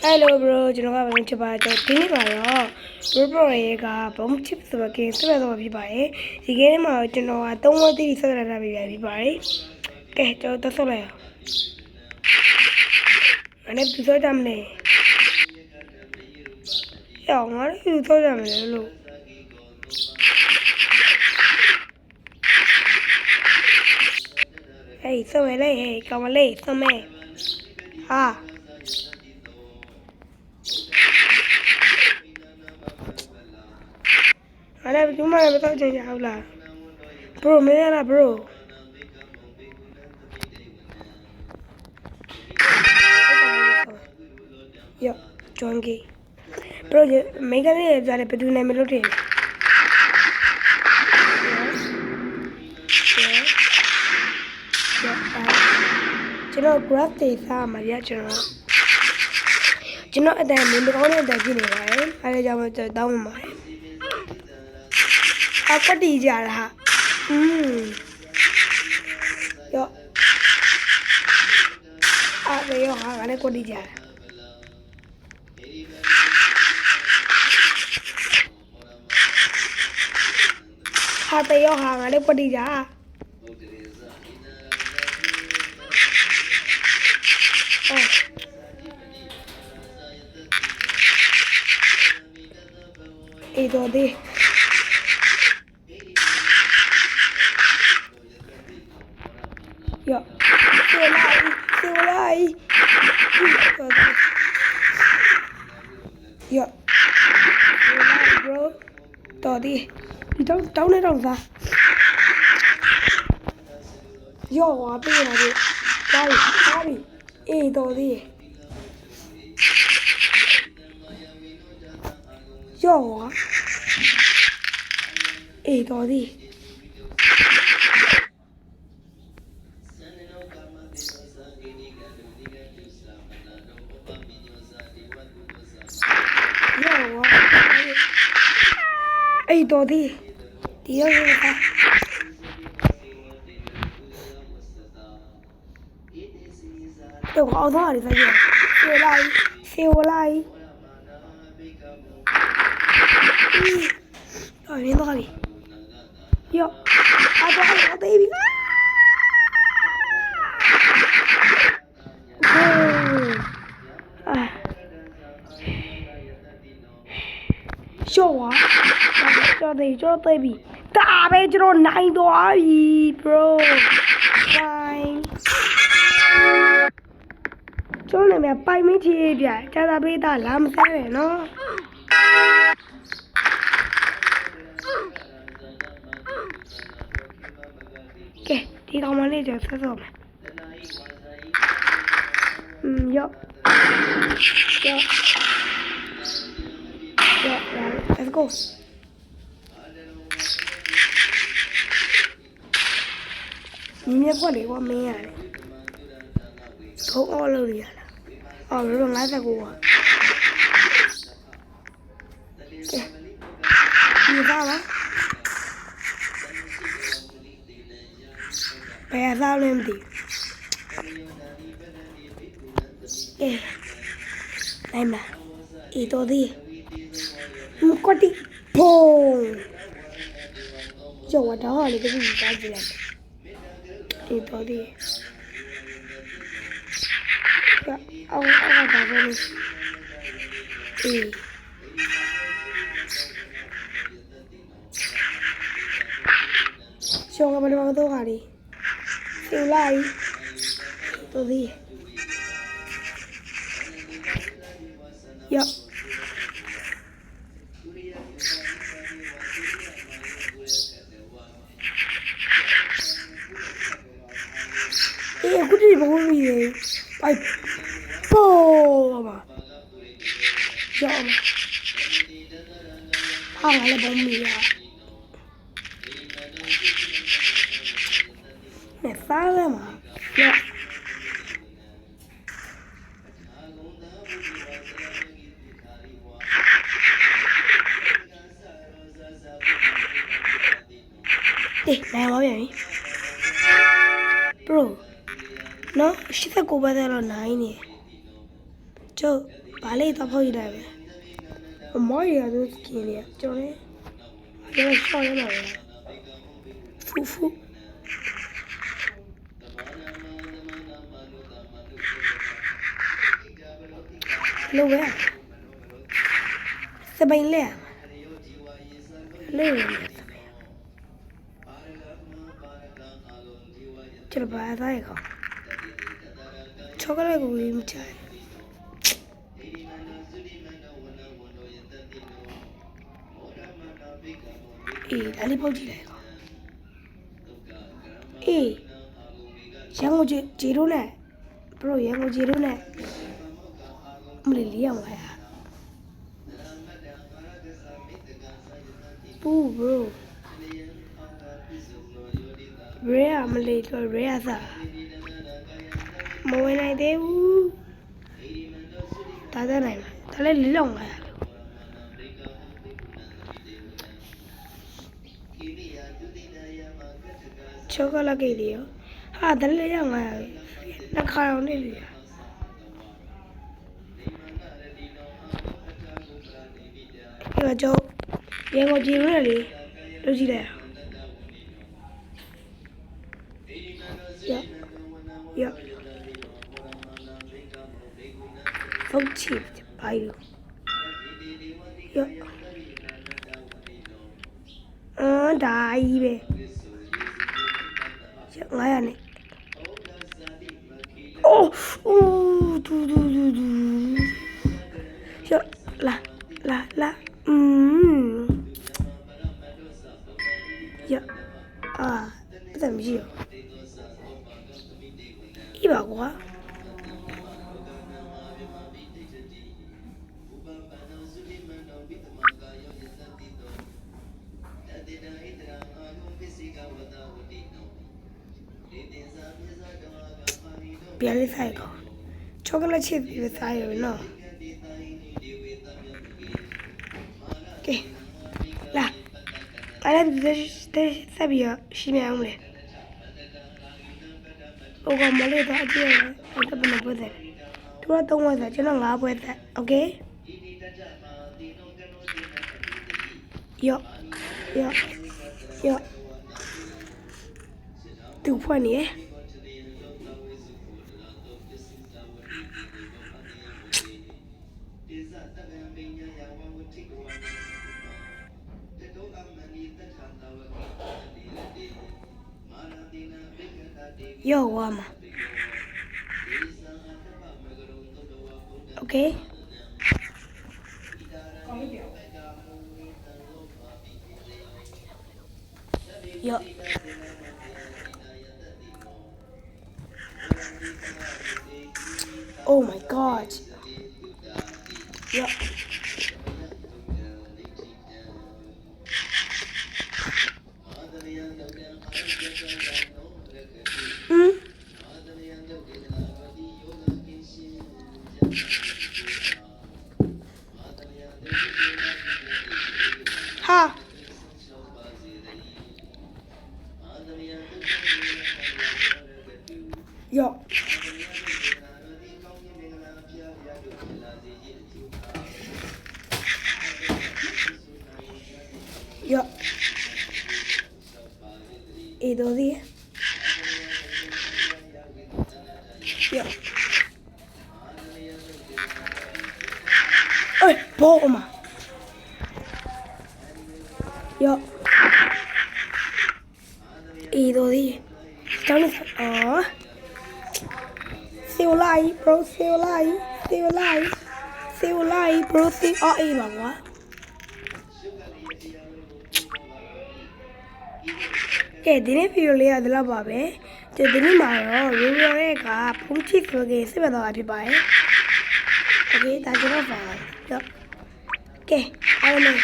Hello bro ကျွန်တော်ကဘာဖြစ်ပါကျွန်တော်ဒီနေ့မှာတော့ bro ရေကဘုံ chip ဆိုတော့ကင်းဆက်တော့ဖြစ်ပါတယ်ဒီကနေ့မှာကျွန်တော်က3ဝက်တိဆက်ရတာပြဖြစ်ပါတယ်ကဲကျွန်တော်ဆက်လိုက်အောင်အဲ့ဒီဆက်ကြမလဲရောငါလည်းဆက်ကြမလဲလို့ဟေးဆက်မယ်လေဟေးကောင်မလေးဆက်မယ်ဟာအဲ့ဒါဘယ်မှမတော့ကြရအောင်လား bro မင်းလား bro ယော join game bro မိန်းကလေးရဲ့ကြားတယ်ဘယ်သူနိုင်မလို့တင်ကျွန်တော် graph တွေစားမှာရကျွန်တော်အတန်မင်းကောင်းတဲ့အတန်ဖြစ်နေပါတယ်အဲဒါကြောင့်ကျွန်တော်တောင်းမှာပါတယ်အကတိကြတာဟာယောအဲ့ဒါယောဟာလည်းကတိကြတာဟာတယောဟာငါလည်းကတိကြအေးတော့ဒီယောစေလိုက်ယော bro တော်ဒီတောင်းနေတော့စားယောဟာပြေးလာပြီပါပြီအေးတော်ဒီယောဟာအေးတော်ဒီအေးတော်ဒီဒီရောပါတော့အော်သားရီစားကြဆေလိုက်အော်ရင်းတော့ပြီယောအသေးပြီရှော့ဝါကျော်သေးပြီဒါပဲကျွန်တော်နိုင်သွားပြီ bro နိုင်ကျွန်တော်လည်းပိုင်မင်းချီပြကြာတာပေးတာလာမဆဲပဲနော်ကဲဒီကောင်မလေးကျဆက်စောမယ်ယောlet's go 你也过来我没呀都熬了呀熬了俺这个你咋了白啥了没得来嘛一多的过的砰叫我正好那个你咋子了一多的အော်ဒါပဲလေအေးရှောင်းကမလို့တော့ခါလေးစေလိုက်တော်သေးယောအေးခုတည်းဘုံမီးလေပိုက်ပေါ်ပါကြောက်ဟာလည်းဘုံမီးရနဲ့စားရမှာယောတေးနိုင်ပါဗျာ bro နော်89ပါးတော့နိုင်နေ ကျုပ်ဘာလေးတော့ဖောက်ရလိုက်ပဲအမောရရသူစကင်လေးကျွန်တော်လည်းကျွန်တော်ရှော့ရမှာပဲဖူဖူလိုပဲစပိန်လဲလေးကျွန်တော်ဘာသာရခေါချောကလက်ကိုရေးမချင်အေးဒါလေးပေါက်ကြည့်လိုက်ခေါအေးရန်ကုန်ဂျီရိုနဲ့ဘရိုရန်ကုန်ဂျီရိုနဲ့မလေးလေးအောင်ပါရပူဘရိုရဲအမလေးတော့ရဲအစားမဝင်နိုင်သေးဘူးဒါသက်နိုင်ဒါလည်းလေးလောင်လာရချောကလက်ကိတ်လေးရောဟာဒါလည်းရောက်လာရနှစ်ခါအောင်နေလေဒီကကြောရေကိုကြည့်လို့လေလုပ်ကြည့်လိုက်ရဟုတ်ချစ်ပါယူရဒါကြီးပဲ900နဲ့အိုးဒူရလာရအဲ့ဒါမရှိရောဒီပါကွာပြန်လေးဆိုင်ကောချောကလက်ချစ်ပြီးစားရနော်ကဲလာအဲ့ဒါဆက်ပြီးရှင်းပြအောင်လေโอ้ก็မလေးတော့အကျဲအဲ့ဒါဘယ်လိုပွဲသက်သူက3ပွဲသက်ကျွန်တော်5ပွဲသက်โอเคယောသူဖွင့်နေယောဝါမโอเคယောOh my god. Yeah. Ha. Yo. Yo. ¿Y dos días? Yo. ¡Ay, toma! Yo. ¿Y dos días? Oh. Siêu like, bro, siêu like, bro, siêu ơi mà quá. Cái này video này là đâu bà bé? Cái này mà rồi, video này cả phun chích rồi cái sẽ bắt đầu bị bài. Ok, ta cho nó vào. Được. Ok, anh em.